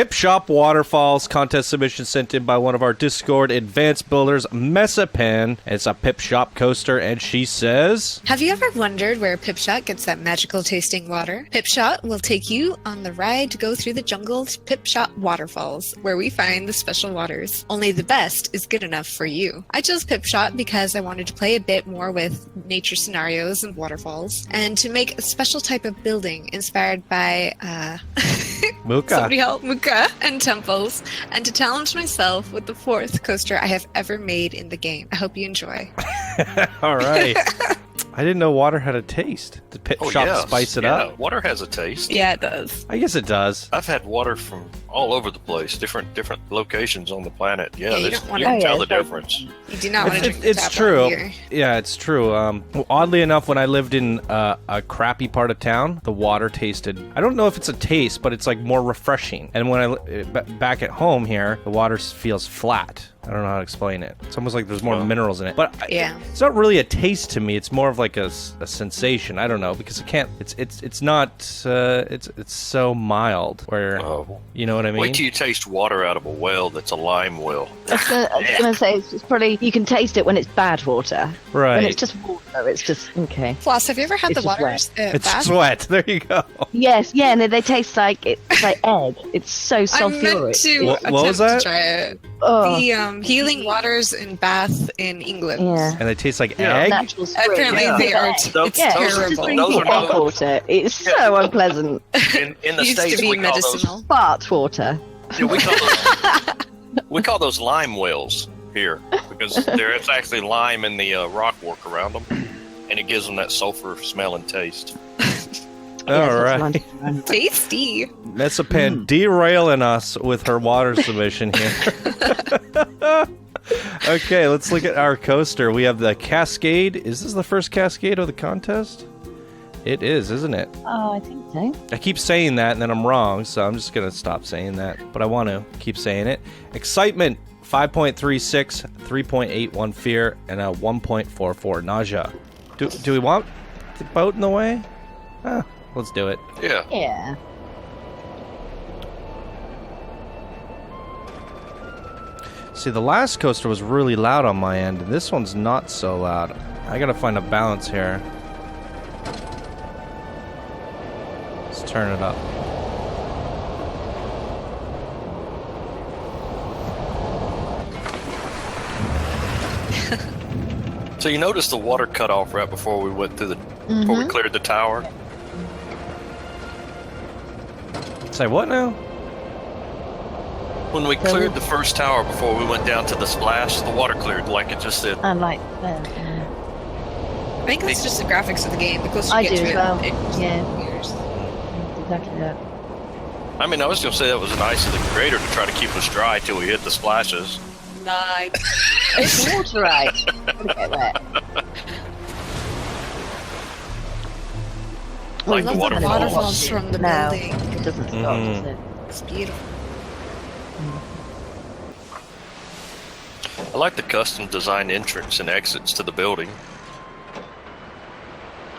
Pipshot Waterfalls contest submission sent in by one of our Discord advanced builders, Mesipan. It's a Pipshot coaster, and she says, have you ever wondered where Pipshot gets that magical tasting water? Pipshot will take you on the ride to go through the jungle's Pipshot Waterfalls, where we find the special waters. Only the best is good enough for you. I chose Pipshot because I wanted to play a bit more with nature scenarios and waterfalls, and to make a special type of building inspired by Muka. Somebody help Muka and temples, and to challenge myself with the 4th coaster I have ever made in the game. I hope you enjoy. All right. I didn't know water had a taste. Did Pipshot spice it up? Water has a taste. Yeah, it does. I guess it does. I've had water from all over the place, different locations on the planet. Yeah, you don't want you can to tell the difference. You do not want to drink the It's tap true. water here. Yeah, it's true. Oddly enough, when I lived in a crappy part of town, the water tasted, I don't know if it's a taste, but it's like more refreshing. And when back at home here, the water feels flat. I don't know how to explain it. It's almost like there's more minerals in it. But yeah, it's not really a taste to me. It's more of like a sensation. I don't know, because it can't. It's not. It's so mild. Where you know what I mean. Wait till you taste water out of a well that's a lime well. I was going to say it's probably you can taste it when it's bad water. Right. When it's just water, it's just okay. Floss, have you ever had It's the just water? wet. It's bath? sweat. There you go. Yes, yeah, and they taste like it's like egg. It's so I meant sulfuric. to What attempt was that? to try it. Oh, The healing waters in Bath in England. yeah. And they taste like Yeah. egg. Natural spring. Apparently Yeah. they are. Those- It's Yeah, those- it's just terrible. those drinking are egg water. It's so unpleasant. In the Used States, to be we call those. medicinal. Fart water. Yeah, we call those lime wells here because there's actually lime in the rock work around them, and it gives them that sulfur smell and taste. All right. Tasty. Mesipan derailing us with her water submission here. Okay, let's look at our coaster. We have the Cascade. Is this the first Cascade of the contest? It is, isn't it? Oh, I think so. I keep saying that and then I'm wrong, so I'm just going to stop saying that. But I want to keep saying it. Excitement, 5.36, 3.81 fear, and a 1.44 nausea. Do we want the boat in the way? Let's do it. Yeah. Yeah. See, the last coaster was really loud on my end, and this one's not so loud. I gotta find a balance here. Let's turn it up. So you noticed the water cut off right before we went through before we cleared the tower. Say what now? When we cleared the first tower before we went down to the splash, the water cleared like it just did. I like that. I think that's just the graphics of the game. The closer I you get do to as well. it, Yeah. appears. Exactly that. I mean, I was going to say that was nice of the creator to try to keep us dry till we hit the splashes. Nice. It's water ice. Okay, wet. Like I the love the waterfalls. waterfalls from the Now, building. it doesn't stop, does it? It's beautiful. I like the custom designed entrance and exits to the building.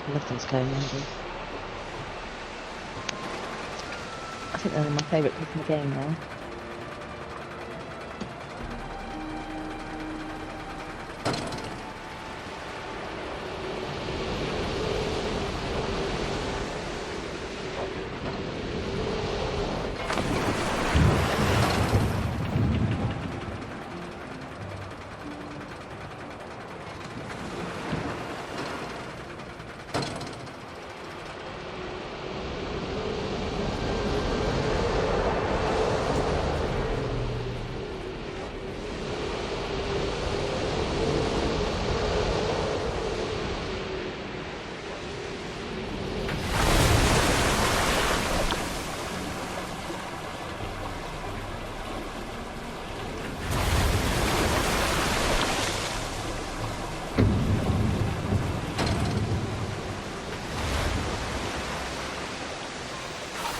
I love those glowing windows. I think they're my favourite bits in the game now.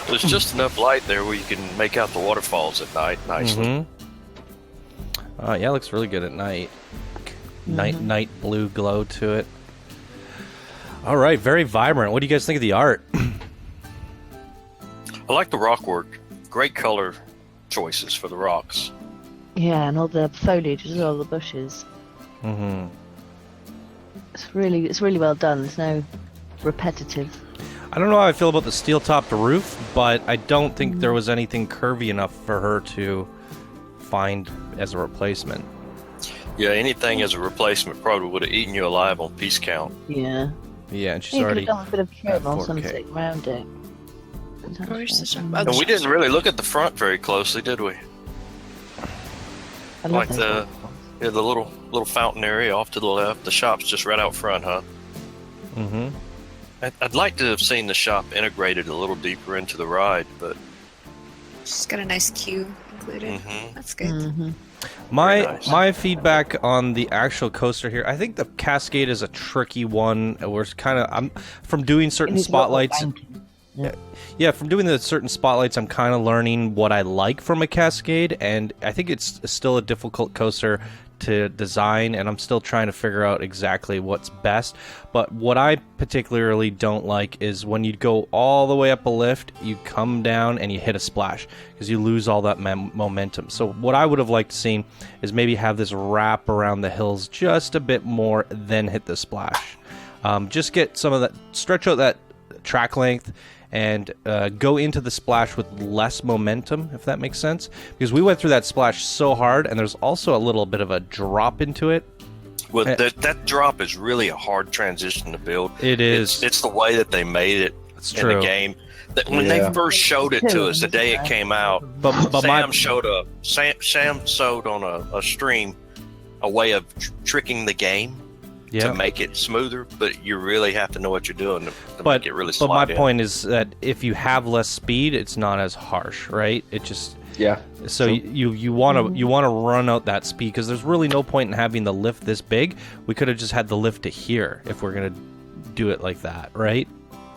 There's just enough light there where you can make out the waterfalls at night nicely. Yeah, it looks really good at night. Night blue glow to it. All right, very vibrant. What do you guys think of the art? I like the rock work. Great color. choices for the rocks. Yeah, and all the foliage as well, the bushes. Mm-hmm. It's really well done. There's no repetitive. I don't know how I feel about the steel-topped roof, but I don't think there was anything curvy enough for her to find as a replacement. Yeah, anything as a replacement probably would have eaten you alive on piece count. Yeah. Yeah, and she's You could already have done a bit of trim at or 4K. something around it. Where's the shop? Mm. Oh, And we didn't really look at the front very closely, did we? I love Like those the waterfalls. yeah, the little fountain area off to the left. The shop's just right out front, huh? Mm-hmm. I'd like to have seen the shop integrated a little deeper into the ride, but She's got a nice queue included. Mhm. That's good. Mhm. My Very nice. my feedback on the actual coaster here, I think the Cascade is a tricky one. We're kind of I'm from doing It certain needs a lot more spotlights. banking. Yeah, from doing the certain spotlights, I'm kind of learning what I like from a Cascade, and I think it's still a difficult coaster to design, and I'm still trying to figure out exactly what's best. But what I particularly don't like is when you go all the way up a lift, you come down and you hit a splash because you lose all that momentum. So what I would have liked to see is maybe have this wrap around the hills just a bit more, then hit the splash. Just get some of that, stretch out that track length, and go into the splash with less momentum, if that makes sense. Because we went through that splash so hard, and there's also a little bit of a drop into it. well, that drop is really a hard transition to build. It is. It's the way that they made it It's in true. the game. That when they first showed it to us, the day it came out, But Sam showed on a stream a way of trickking the game to make it smoother, but you really have to know what you're doing to make it really But my slide in. point is that if you have less speed, it's not as harsh, right? It just Yeah. so you want to run out that speed because there's really no point in having the lift this big. We could have just had the lift to here if we're gonna do it like that, right?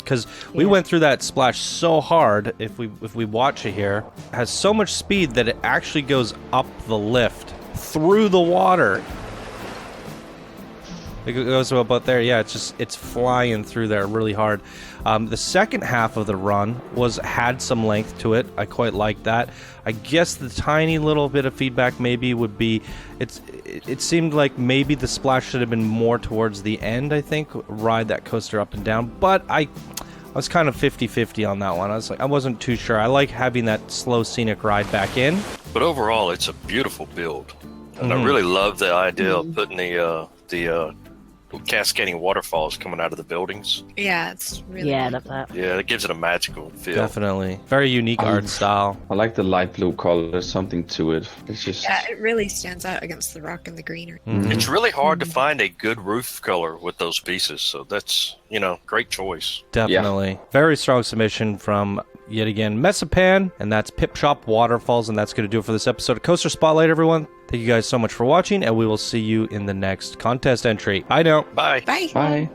Because we went through that splash so hard. If we watch it here, it has so much speed that it actually goes up the lift through the water. It goes about there. Yeah, it's flying through there really hard. The second half of the run had some length to it. I quite like that. I guess the tiny little bit of feedback maybe would be it seemed like maybe the splash should have been more towards the end, I think, ride that coaster up and down. But I was kind of 50-50 on that one. I wasn't too sure. I like having that slow scenic ride back in. But overall, it's a beautiful build, and I really love the idea of putting the cascading waterfalls coming out of the buildings. Yeah, it's really Yeah, I good. love that. Yeah, it gives it a magical feel. Definitely. Very unique art style. I like the light blue color. There's something to it. It's just Yeah, it really stands out against the rock and the greenery. It's really hard to find a good roof color with those pieces, so that's, great choice. Definitely. Very strong submission from, yet again, Mesipan, and that's Pipshot Waterfalls, and that's going to do it for this episode of Coaster Spotlight, everyone. Thank you guys so much for watching, and we will see you in the next contest entry. Bye now. Bye. Bye. bye.